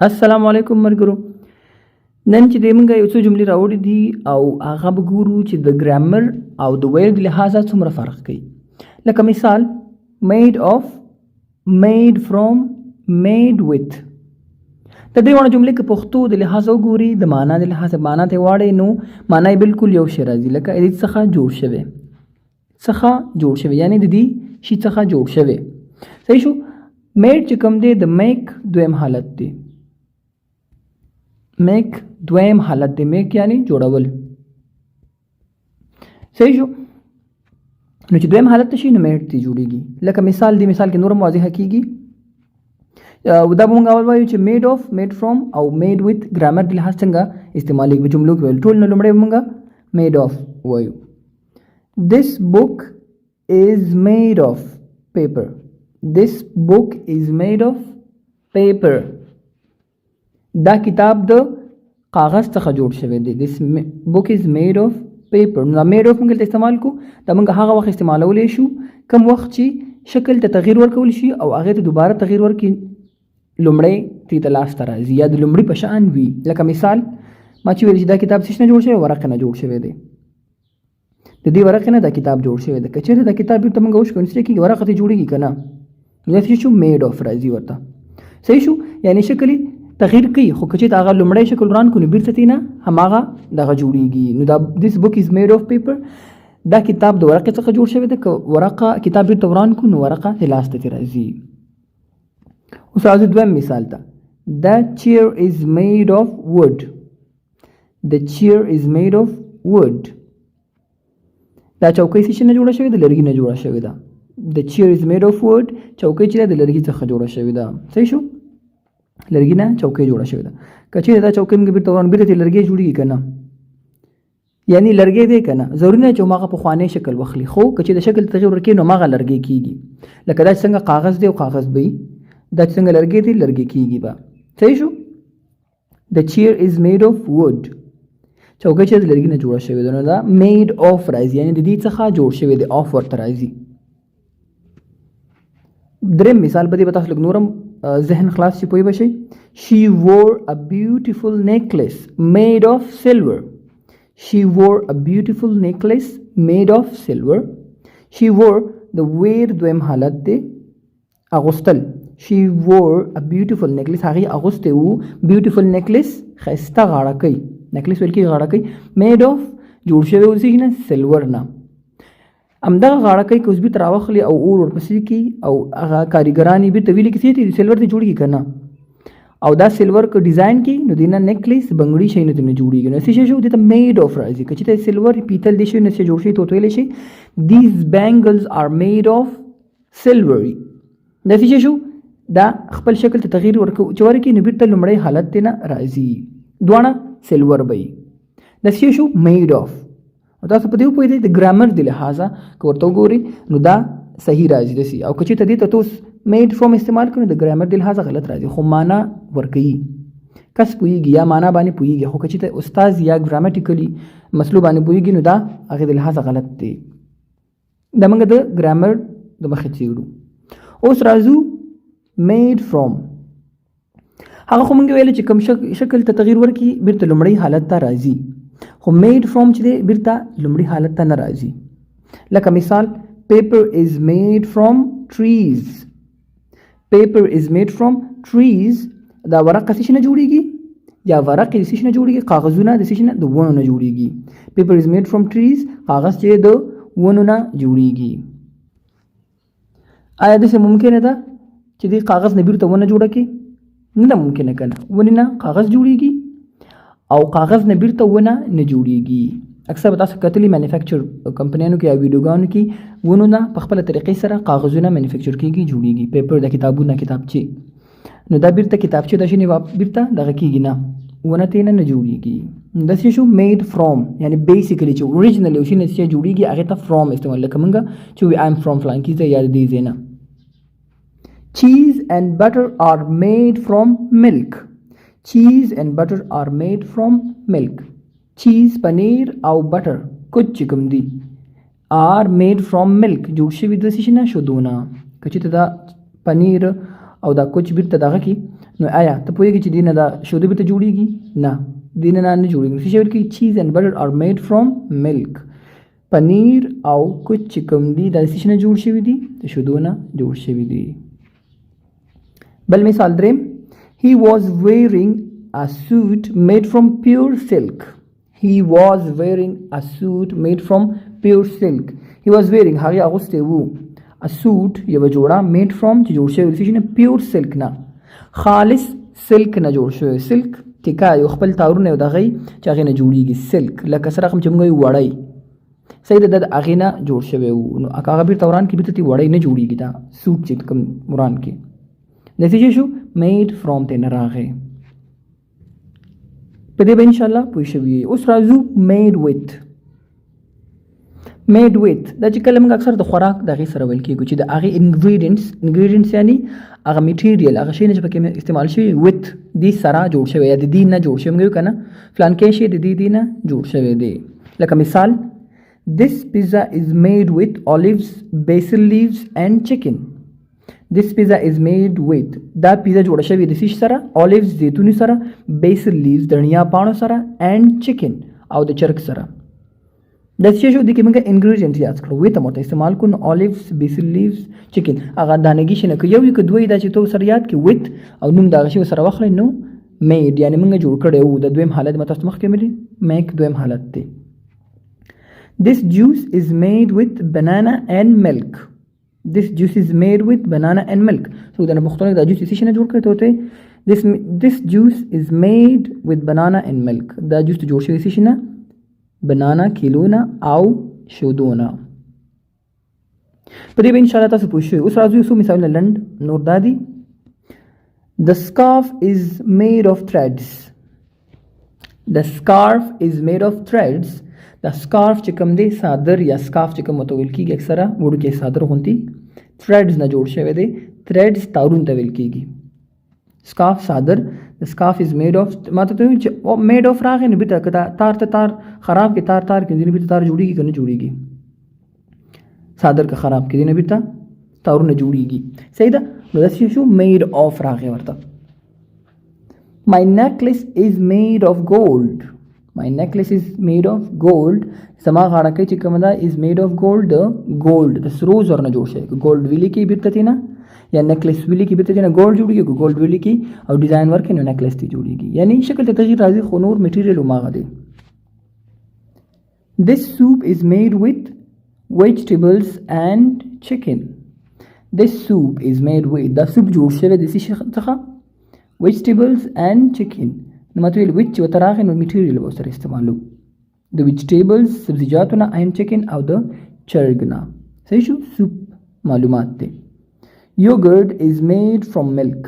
السلام علیکم ملګرو. نن چې د موږ یو څو جملې راوړې دي او هغه به ګورو چې د ګرامر او د ویل د لحاظه څومره فرق کوي. لکه مثال made of, made from, made with. د دې وړاندې جملې که پښتو د لحاظه وګوري د معنا د لحاظه معنا ته واړې نو معنا یې بالکل یو شی راځي، لکه د دې څخه جوړ شوی یعنی د دې شي څخه جوړ شوی. صحیح شو. made چې کوم دی د میک دویم حالت دی. میک دویم حالت دی. میک یعنی جوړول. صحیح شو. نو چې دویم حالت شي نو میډ تی جوړیږي. لکه مثال دی، مثال کې نور واضح کیږي. دا به موږ اول وایو چې میډ اف، میډ فرام او میډ وذ ګرامر د لحاظ څنګه استعمالېږي په جملو کې ویل. ټول نه لومړی موږ میډ اف وایو. This book is made of paper. This book is made of paper. دا کتاب د کاغذ څخه جوړ شوی دی. This book is made of paper. نو made of موږ استعمال کو دا موږ هغه وخت استعمالولی شو کوم وخت چې شکل ته تغییر ورکول شي او هغې ته دوباره تغییر ورکړي لومړی ترې ته لاسته راځي یا د لومړي په شان وي. لکه مثال ما چې ویل چې دا کتاب څه نه جوړ شوی، ورقې نه جوړ شوی دی. د دې ورقې نه دا کتاب جوړ شوی دی. که چېرته دا کتاب بیرته موږ وشو کنسټرکټ کېږي ورقه ترې جوړېږي که نه، دا څه شو میډ اف راځي ورته. صحیح شو. یعنی شکل تغییر کوي خو که چېرته هغه لومړی شکل وران کړو نو بیرته ترې نه هماغه دغه جوړېږي. نو دا this book is made of paper. دا کتاب د ورقې څخه جوړ شوی دی. که ورقه کتاب بیرته وران کړو نو ورقه د لاسته ترې راځي. اوس راځو دویم مثال ته. The chair is made of wood. The chair is made of wood. دا چوکۍ څه شي نه جوړه شوې ده؟ لرګي نه جوړه شوې ده. The chair is made of wood. چوکۍ چې ده د لرګي څخه جوړه شوې ده. صحیح شو. لرګي نه چوکۍ جوړه شوې ده. که چېرې دا چوکۍ موږ بیرته وران بیرته ترې لرګی جوړېږي که نه، یعنی لرګی دی که نه، ضروري نه چې هماغه پخوانی شکل واخلي، خو که چې د شکل تغیر ورکړي نو هماغه لرګی کېږي. لکه دا چې څنګه کاغذ دی او کاغذ به وي، دا چې څنګه لرګی دی لرګی کېږي به. صحیح شو. The chair is made of wood. چوکۍ چې د لرګي نه جوړه شوې ده نو دا made of راځي، یعنی د دې څخه جوړ شوی دی. of ورته راځي. دریم مثال په دې به تاسو لږ نورم ذهن خلاص شي، پوه به شئ. She wore a beautiful necklace made of silver. She wore a beautiful necklace made of silver. She wore د wear دویم حالت دی اغوستل. She wore a beautiful necklace. هغې اغوستی وو beautiful necklace ښایسته غاړکۍ. necklace ویل کېږي غاړکۍ. made of جوړ شوی اوسېږي نه سلور نه. همدغه غاړکۍ که اوس بیرته راواخلي او اور ورپسې کړي او هغه کاریګران یې بیرته ویلي کړي چې سلور ته جوړېږي که نه، او دا سلور که ډیزاین کړي نو دې نه نیکلیس بنګړي شی نه ترې جوړېږي. نو څه شی شو؟ دې ته میډ اف راځي. که چېرته سلور پیتل دې شی نه څه جوړ شي ته ورته ویلی شي دیز بینګلز آر میډ اف سلور. دا څه شی شو؟ دا خپل شکل ته تغییر چې ورکړي نو بیرته لومړی حالت ترې نه راځي. دواړه سلور به وي. دا څه شی شو؟ میډ اف. او تاسو په دې پوهېږئ د ګرامر د لحاظه که ورته وګورئ نو دا صحیح راځي داسې. او که چېرته دې ته ته اوس میډ فرام استعمال کړو نو د ګرامر د لحاظه غلط راځي، خو معنا ورکوي. کس پوهېږي یا معنا باندې پوهېږي، خو که چېرته استاذ یا ګرامټیکلي مسلو باندې پوهېږي نو دا هغې د لحاظه غلط دی. دا موږ د ګرامر د مخې څېړو. اوس راځو میډ فرام. هغه خو موږ ویلې چې کوم شکل ته تغییر ورکړي بیرته لومړی حالت ته راځي، خو میډ فرام چې دی بیرته لومړي حالت ته نه راځي. لکه مثال paper is made from trees. paper is made from trees. دا ورقه څه شي نه جوړېږي یا ورقې د څه شي نه جوړېږي؟ کاغذونه د څه شي نه؟ د ونو نه جوړېږي. paper is made from trees. کاغذ چې د ونو نه جوړېږي. آیا داسې ممکنه ده چې دې کاغذ نه بیرته ونه جوړه کړي؟ نه ممکنه که نه. ونې نه کاغذ جوړېږي او کاغذ نه بیرته ونه نه جوړېږي. اکثر به تاسو کتلي مینوفیکچر کمپنیانو کې یا ویډیوګانو کې ونو نه په خپله طریقې سره کاغذونه مینوفیکچر کېږي جوړېږي. پیپر د کتابونه کتابچې، نو دا بیرته کتابچې دا شي بیرته دغه کېږي نه، ونه ترې نه جوړېږي. داسې شو میډ فرام، یعنی بیسیکلي چې اوریجنل یو شي نه چې جوړېږي هغې ته فرام استعمال. لکه موږ چې وایو آی ایم فرام فلانکي ځای یا د دې ځای نه. cheese and butter are made from milk. cheese and butter are made from milk. cheese پنیر او بټر کوچ چې کوم دي are made from milk جوړ شوي د څه شي نه؟ شیدو نه. که چېرته دا پنیر او دا کوچ بیرته دغه کړي نو آیا ته پوهېږي چې دې نه دا شودې به ته جوړېږي؟ نه، دې نه جوړېږي. نو څه شی ویل کېږي؟ چیز اینډ بټر آر میډ فرام ملک. پنیر او کوچ چې کوم دي دا د څه شي نه جوړ شوي دي؟ د شیدو نه جوړ شوي دي. بل مثال دریم، he was wearing a suit made from pure silk. he was wearing a suit made from pure silk. he was wearing هغې اغوستی وو a suit یوه جوړه made from چې جوړ شوی د څه شي نه؟ pure silk نه، خالص سلک نه جوړ شوی. سلک ټیکا یو خپل تارونه یو د هغې چې هغې نه جوړېږي. سلک لکه سره رقم چې موږ وایو وړی، صحیح ده، د هغې نه جوړ شوی وو. نو هغه بېرته وران کې بېرته وړی نه جوړېږي. دا سوټ چې کوم وران کې د څه شی شو؟ میډ فرام ته نه راغی. په دې به انشاءالله پوه شوي. اوس راځو میډ ویت. میډ ویت دا چې کله موږ اکثر د خوراک د هغې سره ویل کېږو چې د هغې انګریډینټس یعنی هغه میټیریل هغه شی نه چې پکې استعمال شوي ویت دې سره جوړ شوی یا د دې نه جوړ شوی. موږ وایو که نه فلانکی شی د دې نه جوړ شوی دی. لکه مثال This pizza is made with olives, basil leaves and chicken. This pizza is made with دا پیزا جوړه شوې د څه سره؟ olives زیتونی سره، basil leaves دڼیا پاڼو سره and chicken او د چرګ سره. د څه شو دي کې موږ انګریډینټ یاد کړو وې ته مو استعمال کو نو olives, basil leaves, chicken هغه دانګي شنه که یو یک دوی دا چې تو سره یاد کې with او نوم دا شی سره واخلې نو made یعنی موږ جوړ کړو. د دویم حالت متاسو مخ کې ملي make دویم حالت دی. This juice is made with banana and milk. This juice is made with banana and milk. So دا پښتون دا جوس څه نه جوړ کړی ته وته this juice is made with banana and milk. دا جوس جوړ شوی څه نه؟ بنانا کیلونه او شودونه. په دې به ان شاء الله تاسو پوه شئ. اوس راځو یو مثالونه لنډ نور دا دي. The scarf is made of threads. The scarf is made of threads. دا سکارف چې کوم دی صادر یا سکارف چې کوم ته ویل کېږي اکثره وړوکی صادر غوندې تھریډز نه جوړ شوی دی. تھریډز تارونو ته ویل کېږي. سکارف صادر د سکارف از میډ اف ما ته ویل چې میډ اف راغی نو بیرته که تار ته تار خراب کې تار کې بیرته تار جوړېږي که نه جوړېږي؟ صادر که خراب کې دی نه بیرته تارونه جوړېږي. صحیح ده. نو داسې شو میډ اف راغی ورته. My necklace is made of gold. My necklace is made of gold. زما غاړکۍ چې کومه ده is made of gold. د ګولډ د سرو زر نه جوړ شوی. که ګولډ ویلي کې بیرته دی نه یا نیکلیس ویلي کې بیرته دی نه ګولډ جوړېږي. که ګولډ ویلي کې او ډیزاین ورکړي نو نیکلیس تی جوړېږي. یعنی شکل ته تغییر راځي خو نور میټیریل هماغه دی. This soup is made with vegetables and chicken. This soup is made with دا سوپ جوړ شوی د څه څخه؟ vegetables and chicken. نو ماته ویل وچ ورته راغی نو میټیریل به ورسره استعمالو د ویجیټیبلز سبزیجاتو نه این چکن او د چرګ نه. صحیح شو. سوپ معلومات دی. یوګرټ از میډ فرام ملک.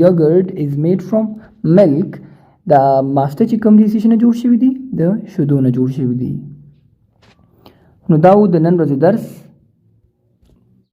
یوګرټ از میډ فرام ملک دا ماسته چې کوم دي څه نه جوړ شوي دي؟ د شیدو نه جوړ شوي دي. نو دا و د نن ورځې درس.